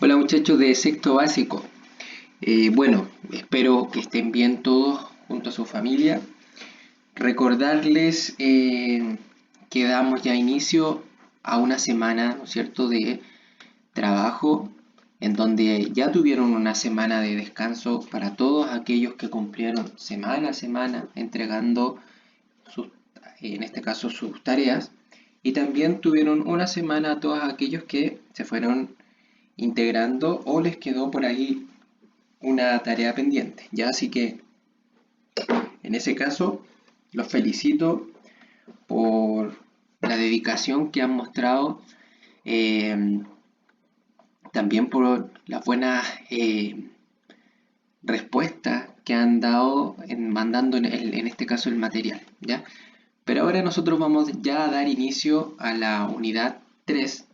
Hola muchachos de sexto básico. Bueno, espero que estén bien todos junto a su familia. Recordarles que damos ya inicio a una semana, ¿no es cierto?, de trabajo en donde ya tuvieron una semana de descanso para todos aquellos que cumplieron semana a semana entregando sus, en este caso sus tareas, y también tuvieron una semana a todos aquellos que se fueron integrando o les quedó por ahí una tarea pendiente, ¿ya? Así que en ese caso los felicito por la dedicación que han mostrado, eh, también por las buenas respuestas que han dado mandando en este caso el material, ¿ya? Pero ahora nosotros vamos ya a dar inicio a la unidad 3,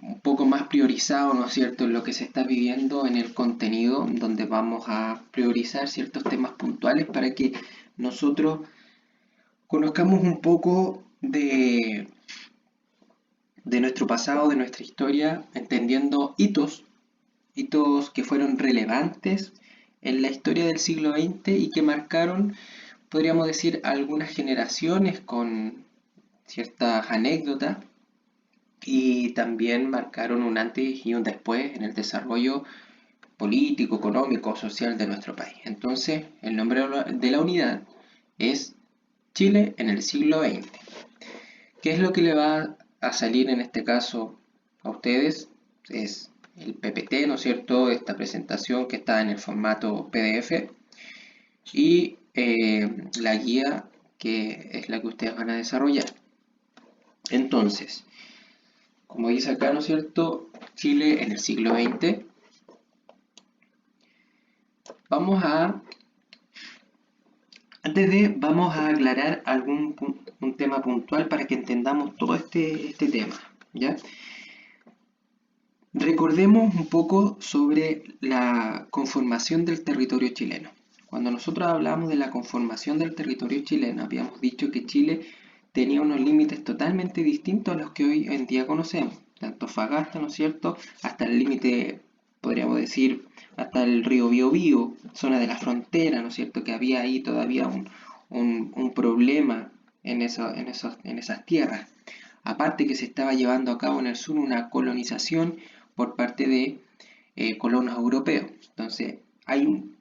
un poco más priorizado, ¿no es cierto?, en lo que se está viviendo en el contenido, donde vamos a priorizar ciertos temas puntuales para que nosotros conozcamos un poco de nuestro pasado, de nuestra historia, entendiendo hitos que fueron relevantes en la historia del siglo XX y que marcaron, podríamos decir, algunas generaciones con ciertas anécdotas, y también marcaron un antes y un después en el desarrollo político, económico, social de nuestro país. Entonces, el nombre de la unidad es Chile en el siglo XX. ¿Qué es lo que le va a salir en este caso a ustedes? Es el PPT, ¿no es cierto? Esta presentación que está en el formato PDF y la guía que es la que ustedes van a desarrollar. Entonces, como dice acá, ¿no es cierto?, Chile en el siglo XX. Vamos a aclarar un tema puntual para que entendamos todo este tema, ¿ya? Recordemos un poco sobre la conformación del territorio chileno. Cuando nosotros hablamos de la conformación del territorio chileno, habíamos dicho que Chile tenía unos límites totalmente distintos a los que hoy en día conocemos. De Antofagasta, ¿no es cierto?, hasta el límite, podríamos decir, hasta el río Biobío, zona de la frontera, ¿no es cierto?, que había ahí todavía un problema en esas tierras. Aparte que se estaba llevando a cabo en el sur una colonización por parte de colonos europeos. Entonces,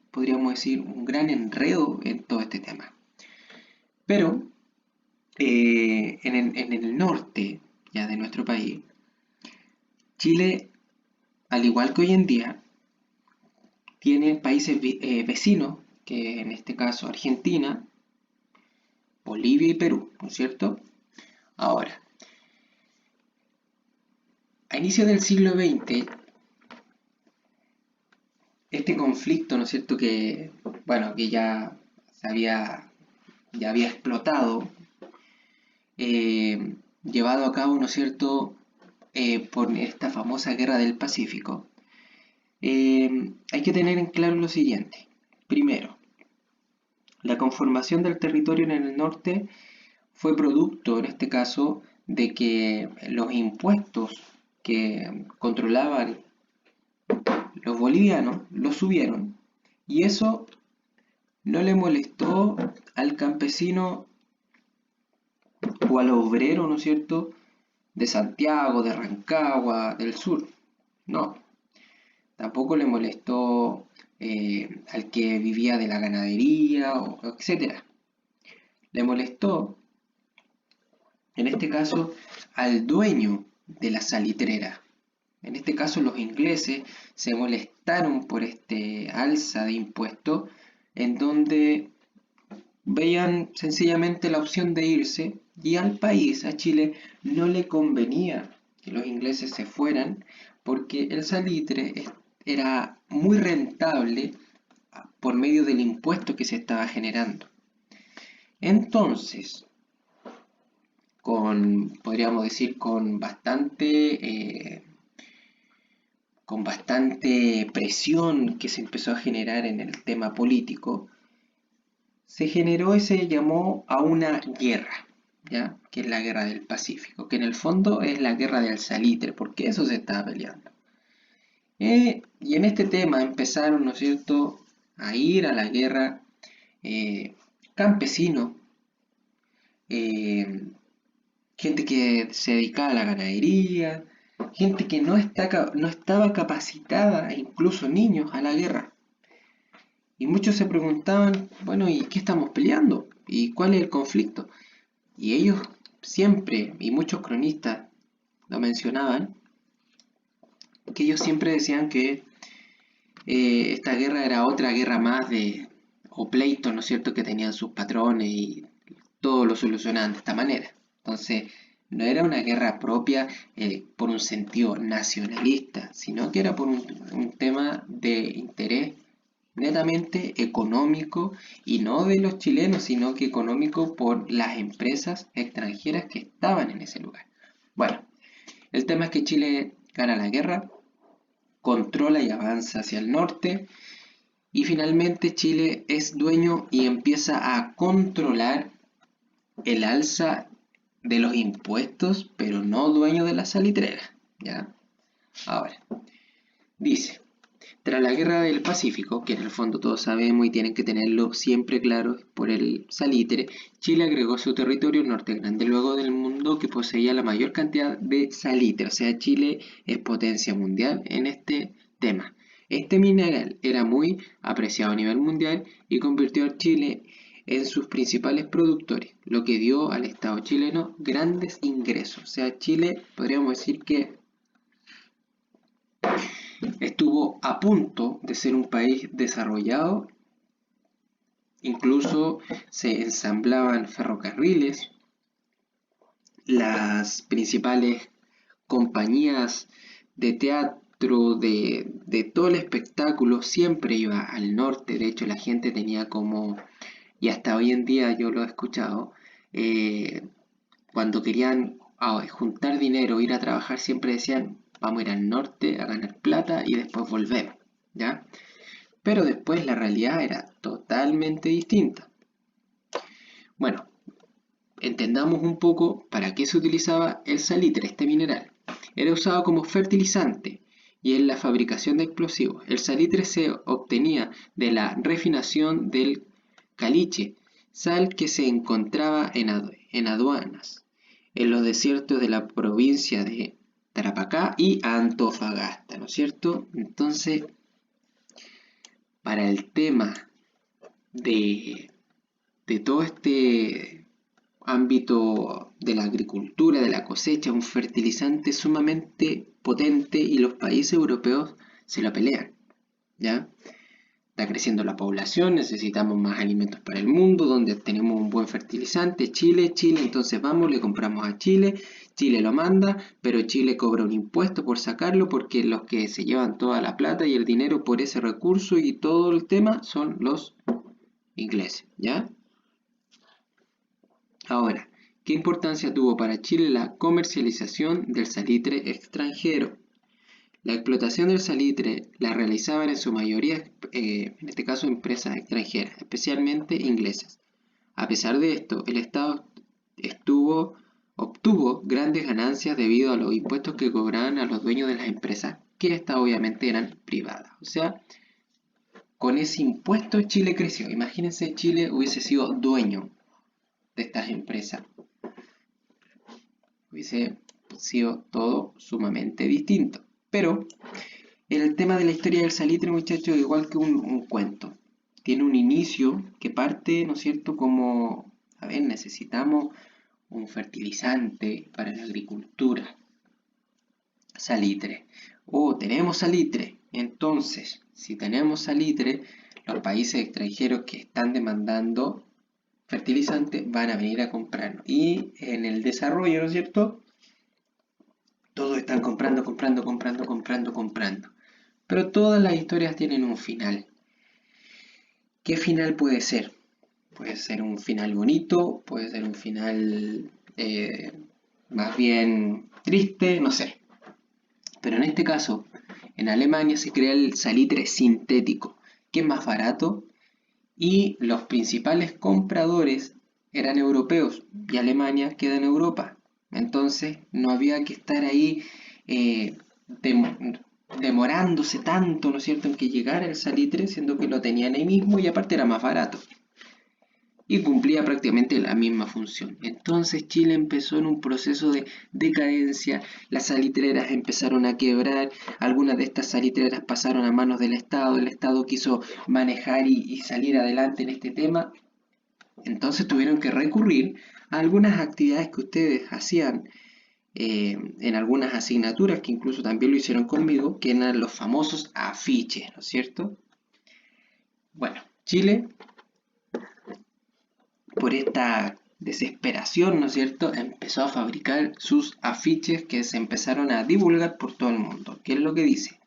podríamos decir, un gran enredo en todo este tema. Pero en el norte ya de nuestro país, Chile, al igual que hoy en día, tiene países vecinos, que en este caso Argentina, Bolivia y Perú, ¿no es cierto? Ahora, a inicios del siglo XX, este conflicto, ¿no es cierto?, que, bueno, que ya había explotado, llevado a cabo, ¿no es cierto?, por esta famosa Guerra del Pacífico. Hay que tener en claro lo siguiente. Primero, la conformación del territorio en el norte fue producto, en este caso, de que los impuestos que controlaban los bolivianos los subieron, y eso no le molestó al campesino o al obrero, ¿no es cierto?, de Santiago, de Rancagua, del sur. No, tampoco le molestó al que vivía de la ganadería, etc. Le molestó, en este caso, al dueño de la salitrera. En este caso, los ingleses se molestaron por este alza de impuestos, en donde veían sencillamente la opción de irse, y al país, a Chile, no le convenía que los ingleses se fueran porque el salitre era muy rentable por medio del impuesto que se estaba generando. Entonces, podríamos decir, con bastante presión que se empezó a generar en el tema político, se generó y se llamó a una guerra, ¿ya? que es la guerra del Pacífico, que en el fondo es la guerra del salitre, porque eso se estaba peleando. Y en este tema empezaron, ¿no es cierto?, a ir a la guerra campesinos, eh, gente que se dedicaba a la ganadería, gente que no estaba capacitada, e incluso niños, a la guerra. Y muchos se preguntaban, bueno, ¿y qué estamos peleando? ¿Y cuál es el conflicto? Y ellos siempre, y muchos cronistas lo mencionaban, que ellos siempre decían que esta guerra era otra guerra más o pleitos, ¿no es cierto?, que tenían sus patrones y todo lo solucionaban de esta manera. Entonces, no era una guerra propia por un sentido nacionalista, sino que era por un tema de interés netamente económico y no de los chilenos, sino que económico por las empresas extranjeras que estaban en ese lugar. Bueno, el tema es que Chile gana la guerra, controla y avanza hacia el norte y finalmente Chile es dueño y empieza a controlar el alza de los impuestos, pero no dueño de la salitrera, ¿ya? Ahora, dice, tras la guerra del Pacífico, que en el fondo todos sabemos y tienen que tenerlo siempre claro por el salitre, Chile agregó su territorio norte grande luego del mundo que poseía la mayor cantidad de salitre, o sea, Chile es potencia mundial en este tema. Este mineral era muy apreciado a nivel mundial y convirtió a Chile en sus principales productores, lo que dio al Estado chileno grandes ingresos. O sea, Chile podríamos decir que estuvo a punto de ser un país desarrollado, incluso se ensamblaban ferrocarriles, las principales compañías de teatro, de todo el espectáculo, siempre iba al norte. De hecho, la gente tenía como, y hasta hoy en día yo lo he escuchado, cuando querían juntar dinero, ir a trabajar, siempre decían, vamos a ir al norte a ganar plata y después volvemos, ¿ya? Pero después la realidad era totalmente distinta. Bueno, entendamos un poco para qué se utilizaba el salitre, este mineral. Era usado como fertilizante y en la fabricación de explosivos. El salitre se obtenía de la refinación del caliche, sal que se encontraba en aduanas, en los desiertos de la provincia de Tarapacá y Antofagasta, ¿no es cierto? Entonces, para el tema de todo este ámbito de la agricultura, de la cosecha, un fertilizante sumamente potente y los países europeos se lo pelean, ¿ya? Está creciendo la población, necesitamos más alimentos para el mundo, donde tenemos un buen fertilizante, Chile, entonces vamos, le compramos a Chile, Chile lo manda, pero Chile cobra un impuesto por sacarlo porque los que se llevan toda la plata y el dinero por ese recurso y todo el tema son los ingleses, ¿ya? Ahora, ¿qué importancia tuvo para Chile la comercialización del salitre extranjero? La explotación del salitre la realizaban en su mayoría, en este caso, empresas extranjeras, especialmente inglesas. A pesar de esto, el Estado obtuvo grandes ganancias debido a los impuestos que cobraban a los dueños de las empresas, que estas obviamente eran privadas. O sea, con ese impuesto Chile creció. Imagínense, Chile hubiese sido dueño de estas empresas. Hubiese sido todo sumamente distinto. Pero el tema de la historia del salitre, muchachos, es igual que un cuento. Tiene un inicio que parte, ¿no es cierto?, como, a ver, necesitamos un fertilizante para la agricultura. Salitre. Tenemos salitre. Entonces, si tenemos salitre, los países extranjeros que están demandando fertilizante van a venir a comprarnos. Y en el desarrollo, ¿no es cierto?, todos están comprando. Pero todas las historias tienen un final. ¿Qué final puede ser? Puede ser un final bonito, puede ser un final más bien triste, no sé. Pero en este caso, en Alemania se crea el salitre sintético, que es más barato y los principales compradores eran europeos y Alemania queda en Europa. Entonces no había que estar ahí eh, dem- demorándose tanto, ¿no es cierto?, en que llegara el salitre, siendo que lo tenían ahí mismo y aparte era más barato y cumplía prácticamente la misma función. Entonces Chile empezó en un proceso de decadencia, las salitreras empezaron a quebrar, algunas de estas salitreras pasaron a manos del Estado, el Estado quiso manejar y salir adelante en este tema, entonces tuvieron que recurrir a algunas actividades que ustedes hacían en algunas asignaturas, que incluso también lo hicieron conmigo, que eran los famosos afiches, ¿no es cierto? Bueno, Chile por esta desesperación, ¿no es cierto?, empezó a fabricar sus afiches que se empezaron a divulgar por todo el mundo. ¿Qué es lo que dice?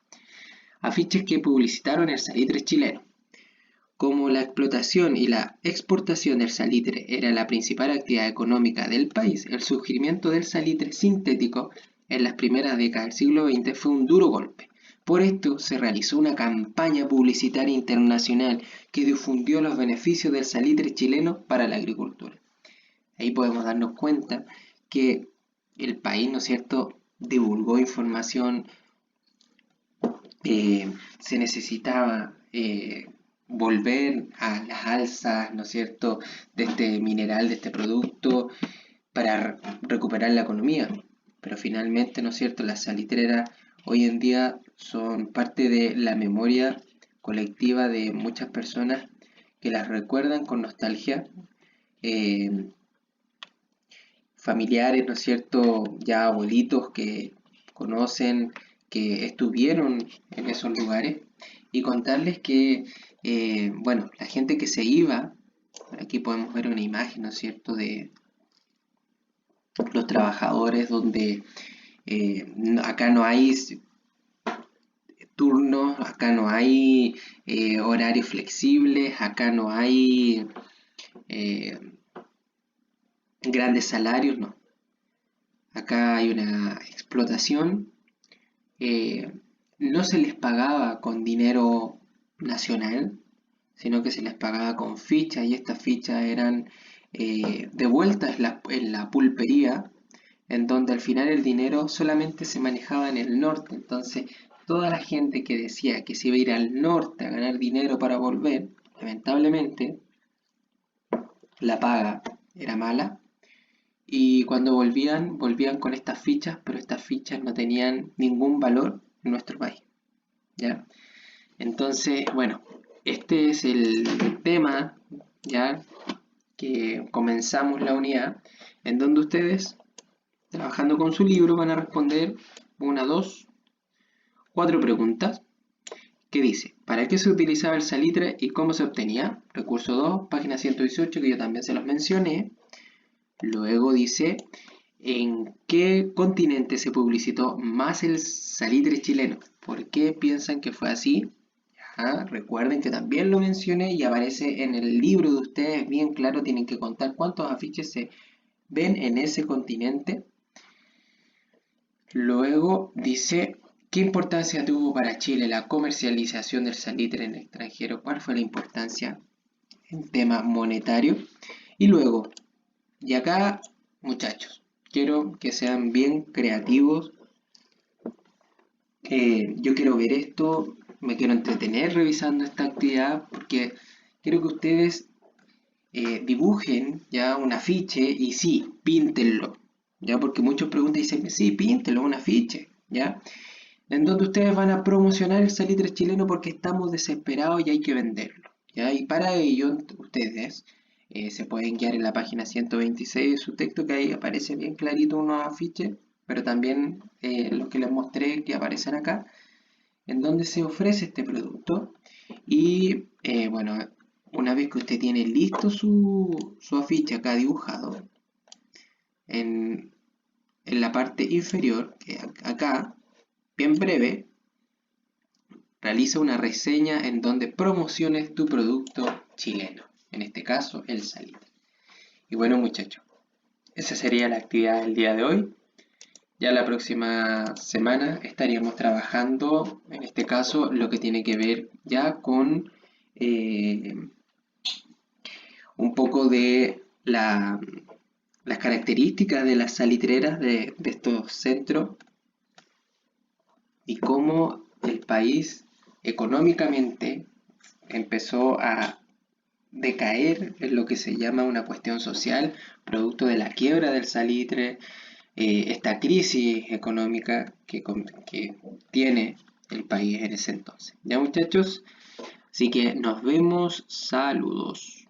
Afiches que publicitaron el salitre chileno. Como la explotación y la exportación del salitre era la principal actividad económica del país, el surgimiento del salitre sintético en las primeras décadas del siglo XX fue un duro golpe. Por esto se realizó una campaña publicitaria internacional que difundió los beneficios del salitre chileno para la agricultura. Ahí podemos darnos cuenta que el país, ¿no es cierto?, divulgó información, se necesitaba volver a las alzas, ¿no es cierto?, de este mineral, de este producto, para recuperar la economía. Pero finalmente, ¿no es cierto?, las salitreras hoy en día son parte de la memoria colectiva de muchas personas que las recuerdan con nostalgia. eh, Familiares, ¿no es cierto?, ya abuelitos que conocen, que estuvieron en esos lugares, y contarles que, bueno, la gente que se iba, aquí podemos ver una imagen, ¿no es cierto?, de los trabajadores donde acá no hay turnos, acá no hay horarios flexibles, acá no hay eh, grandes salarios, no. Acá hay una explotación, eh, no se les pagaba con dinero nacional, sino que se les pagaba con fichas y estas fichas eran devueltas en la pulpería, en donde al final el dinero solamente se manejaba en el norte. Entonces, toda la gente que decía que se iba a ir al norte a ganar dinero para volver, lamentablemente, la paga era mala. Y cuando volvían, volvían con estas fichas, pero estas fichas no tenían ningún valor en nuestro país, ¿ya? Entonces, bueno, este es el tema, ¿ya?, que comenzamos la unidad, en donde ustedes, trabajando con su libro, van a responder una, dos, cuatro preguntas, que dice, ¿para qué se utilizaba el salitre y cómo se obtenía? Recurso 2, página 118, que yo también se los mencioné. Luego dice, ¿en qué continente se publicitó más el salitre chileno? ¿Por qué piensan que fue así? Recuerden que también lo mencioné y aparece en el libro de ustedes bien claro, tienen que contar cuántos afiches se ven en ese continente. Luego dice, ¿qué importancia tuvo para Chile la comercialización del salitre en el extranjero? ¿Cuál fue la importancia en tema monetario? Y luego, y acá, muchachos, quiero que sean bien creativos. Yo quiero ver esto, me quiero entretener revisando esta actividad porque quiero que ustedes dibujen ya un afiche y sí, píntenlo, ya, porque muchos preguntan y dicen, sí, píntenlo, un afiche, ya, en donde ustedes van a promocionar el salitre chileno porque estamos desesperados y hay que venderlo, ya, y para ello ustedes se pueden guiar en la página 126 de su texto, que ahí aparece bien clarito unos afiches, pero también los que les mostré que aparecen acá, en donde se ofrece este producto. Y bueno, una vez que usted tiene listo su afiche acá dibujado, en, en la parte inferior, que acá, bien breve, realiza una reseña en donde promociones tu producto chileno, en este caso el salitre. Y bueno, muchachos, esa sería la actividad del día de hoy. Ya la próxima semana estaríamos trabajando, en este caso, lo que tiene que ver ya con un poco de las características de las salitreras de estos centros y cómo el país económicamente empezó a decaer en lo que se llama una cuestión social, producto de la quiebra del salitre, esta crisis económica que tiene el país en ese entonces. Ya muchachos, así que nos vemos, saludos.